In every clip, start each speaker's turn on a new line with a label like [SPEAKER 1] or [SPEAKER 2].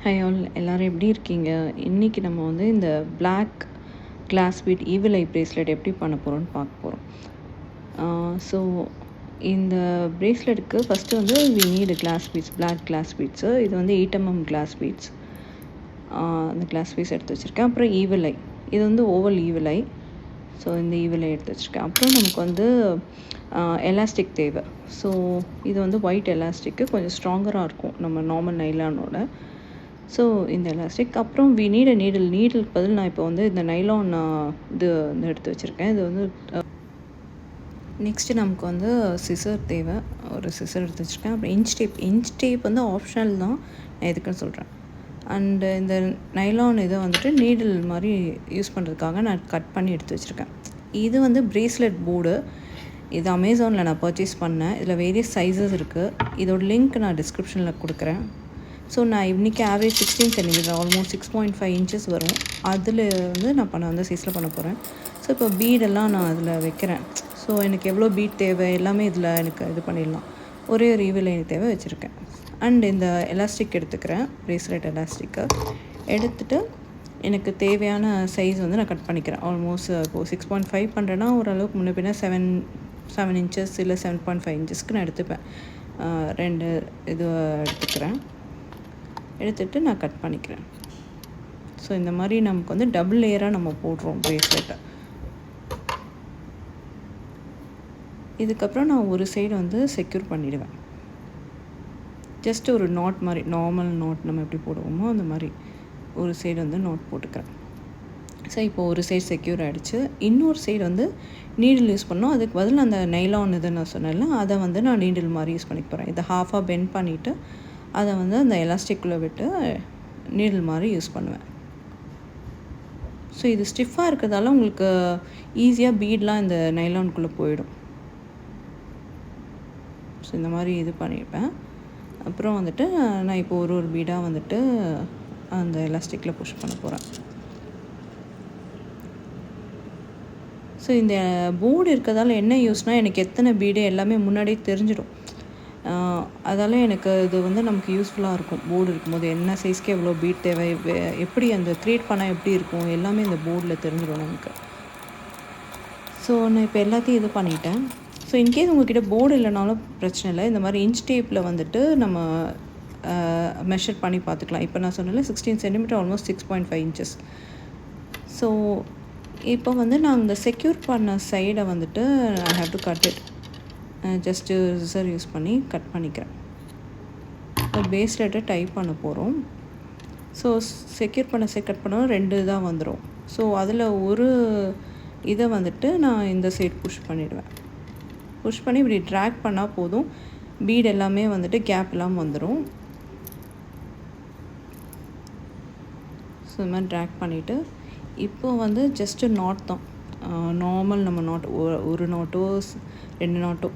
[SPEAKER 1] High all, எல்லோரும் எப்படி இருக்கீங்க? இன்றைக்கி நம்ம வந்து இந்த black glass bead evil eye bracelet எப்படி பண்ண போகிறோன்னு பார்க்க போகிறோம். ஸோ இந்த பிரேஸ்லெட்டுக்கு ஃபஸ்ட்டு வந்து we need glass beads, black glass beads. இது வந்து 8mm கிளாஸ் பீட்ஸ். அந்த கிளாஸ் பீட்ஸ் எடுத்து வச்சுருக்கேன். அப்புறம் ஈவில் ஐ, இது வந்து ஓவல் ஈவில் ஐ. ஸோ இந்த ஈவில் ஐ எடுத்து வச்சுருக்கேன். அப்புறம் நமக்கு வந்து எலாஸ்டிக் தேவை. ஸோ இது வந்து ஒயிட் எலாஸ்டிக்கு, கொஞ்சம் ஸ்ட்ராங்கராக இருக்கும் நம்ம நார்மல் நைலானோட. ஸோ இந்த எலாஸ்டிக். அப்புறம் வி நீட் நீடலுக்கு பதில் நான் இப்போ வந்து இந்த நைலான் இது வந்து எடுத்து வச்சுருக்கேன். இது வந்து நெக்ஸ்ட்டு நமக்கு வந்து சிசர் தேவை. ஒரு சிசர் எடுத்து வச்சுருக்கேன். அப்புறம் இன்ச் டேப் வந்து ஆப்ஷனல் தான், நான் எதுக்குன்னு சொல்கிறேன். அண்டு இந்த நைலான் இதை வந்துட்டு நீடில் மாதிரி யூஸ் பண்ணுறதுக்காக நான் கட் பண்ணி எடுத்து வச்சுருக்கேன். இது வந்து பிரேஸ்லெட் போர்டு. இது அமேசானில் நான் பர்ச்சேஸ் பண்ணேன். இதில் வேரியஸ் சைஸஸ் இருக்குது. இதோட லிங்க் நான் டிஸ்கிரிப்ஷனில் கொடுக்குறேன். ஸோ நான் இன்றைக்கி ஆவரேஜ் 16 சென்டிமீட்டர், ஆல்மோஸ்ட் 6.5 inches வரும். அதில் வந்து நான் அந்த சைஸில் பண்ண போகிறேன். ஸோ இப்போ பீடெல்லாம் நான் அதில் வைக்கிறேன். ஸோ எனக்கு எவ்வளோ பீட் தேவை எல்லாமே இதில் எனக்கு இது பண்ணிடலாம். ஒரே ஒரு ஈவில் எனக்கு தேவை வச்சுருக்கேன். அண்ட் இந்த எலாஸ்டிக் எடுத்துக்கிறேன், பிரேஸ்லெட் எலாஸ்டிக்கை எடுத்துகிட்டு எனக்கு தேவையான சைஸ் வந்து நான் கட் பண்ணிக்கிறேன். ஆல்மோஸ்ட் இப்போது 6.5 பண்ணுறேன்னா ஓரளவுக்கு முன்ன பின்ன 7 inches இல்லை 7.5 inchesக்கு நான் எடுத்துப்பேன். 2 இது எடுத்துக்கிறேன். எடுத்துகிட்டு நான் கட் பண்ணிக்கிறேன். ஸோ இந்த மாதிரி நமக்கு வந்து டபுள் லேயராக நம்ம போடுறோம் பிரேஸ்லெட்டை. இதுக்கப்புறம் நான் ஒரு சைடு வந்து செக்யூர் பண்ணிவிடுவேன். ஜஸ்ட் ஒரு நாட் மாதிரி, நார்மல் நாட் நம்ம எப்படி போடுவோமோ அந்த மாதிரி ஒரு சைடு வந்து நாட் போட்டுக்கிறேன். ஸோ இப்போ ஒரு சைடு செக்யூர் ஆகிடுச்சு. இன்னொரு சைடு வந்து நீடில் யூஸ் பண்ணோம். அதுக்கு பதில் அந்த நைலான் இதை நான் சொன்னேன்ல, அதை வந்து நான் நீடில் மாதிரி யூஸ் பண்ணிக்க போகிறேன். இதை ஹாஃபாக பெண்ட் பண்ணிவிட்டு அதை வந்து அந்த எலாஸ்டிக்கில் விட்டு நீடில் மாதிரி யூஸ் பண்ணுவேன். ஸோ இது ஸ்டிஃபாக இருக்கிறதால உங்களுக்கு ஈஸியாக பீட்லாம் இந்த நைலானுக்குள்ளே போயிடும். ஸோ இந்த மாதிரி இது பண்ணியிருப்பேன். அப்புறம் வந்துட்டு நான் இப்போ ஒரு பீடாக வந்துட்டு அந்த எலாஸ்டிக்கில் புஷ் பண்ண போகிறேன். ஸோ இந்த போர்டு இருக்கிறதால என்ன யூஸ்னால், எனக்கு எத்தனை பீடு எல்லாமே முன்னாடியே தெரிஞ்சிடும். அதால் எனக்கு இது வந்து நமக்கு யூஸ்ஃபுல்லாக இருக்கும். போர்டு இருக்கும்போது என்ன சைஸ்க்கு எவ்வளோ பீட் தேவை, எப்படி அந்த க்ரியேட் பண்ணால் எப்படி இருக்கும், எல்லாமே இந்த போர்டில் தெரிஞ்சிடும் நமக்கு. ஸோ நான் இப்போ எல்லாத்தையும் இது பண்ணிட்டேன். ஸோ இன்கேஸ் உங்கள்கிட்ட போர்டு இல்லைனாலும் பிரச்சனை இல்லை. இந்த மாதிரி இன்ச் டேப்பில் வந்துட்டு நம்ம மெஷர் பண்ணி பார்த்துக்கலாம். இப்போ நான் சொன்னேன்ல 16 சென்டிமீட்டர், ஆல்மோஸ்ட் 6.5 inches. ஸோ இப்போ வந்து நான் இந்த செக்யூர் பண்ண சைடை வந்துட்டு I have to cut it. Just scissor use பண்ணி கட் பண்ணிக்கிறேன். இப்போ பேஸ்லெட்டை டைப் பண்ண போகிறோம். ஸோ செக்யூர் பண்ண கட் பண்ணோம் 2 தான் வந்துடும். ஸோ அதில் ஒரு இதை வந்துட்டு நான் இந்த சைடு புஷ் பண்ணிவிடுவேன். புஷ் பண்ணி இப்படி ட்ராக் பண்ணால் போதும், பீட் எல்லாமே வந்துட்டு கேப் இல்லாமல் வந்துடும். ஸோ இது மாதிரி ட்ராக் பண்ணிவிட்டு இப்போ வந்து ஜஸ்ட்டு நாட் தான், நார்மல் நம்ம நாட், ஒரு நாட்டோ 2 நாட்டோ.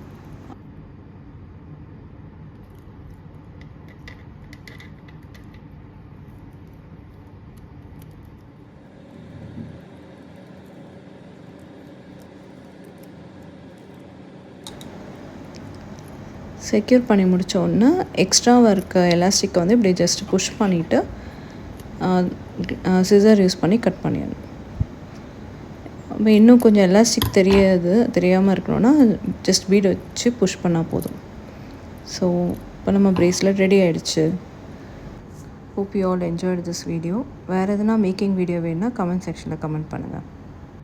[SPEAKER 1] செக்யூர் பண்ணி முடித்தோடனே எக்ஸ்ட்ராவாக இருக்க எலாஸ்டிக்கை வந்து இப்படி ஜஸ்ட் புஷ் பண்ணிவிட்டு சிசர் யூஸ் பண்ணி கட் பண்ணிடணும். இப்போ இன்னும் கொஞ்சம் எலாஸ்டிக் தெரியாமல் இருக்கணும்னா ஜஸ்ட் பீட் வச்சு புஷ் பண்ணால் போதும். ஸோ இப்போ நம்ம பிரேஸ்லெட் ரெடி ஆகிடுச்சு. Hope you all enjoyed this video. வேறு எதுனா மேக்கிங் வீடியோ வேணுன்னா கமெண்ட் செக்ஷனில் கமெண்ட் பண்ணுங்கள்.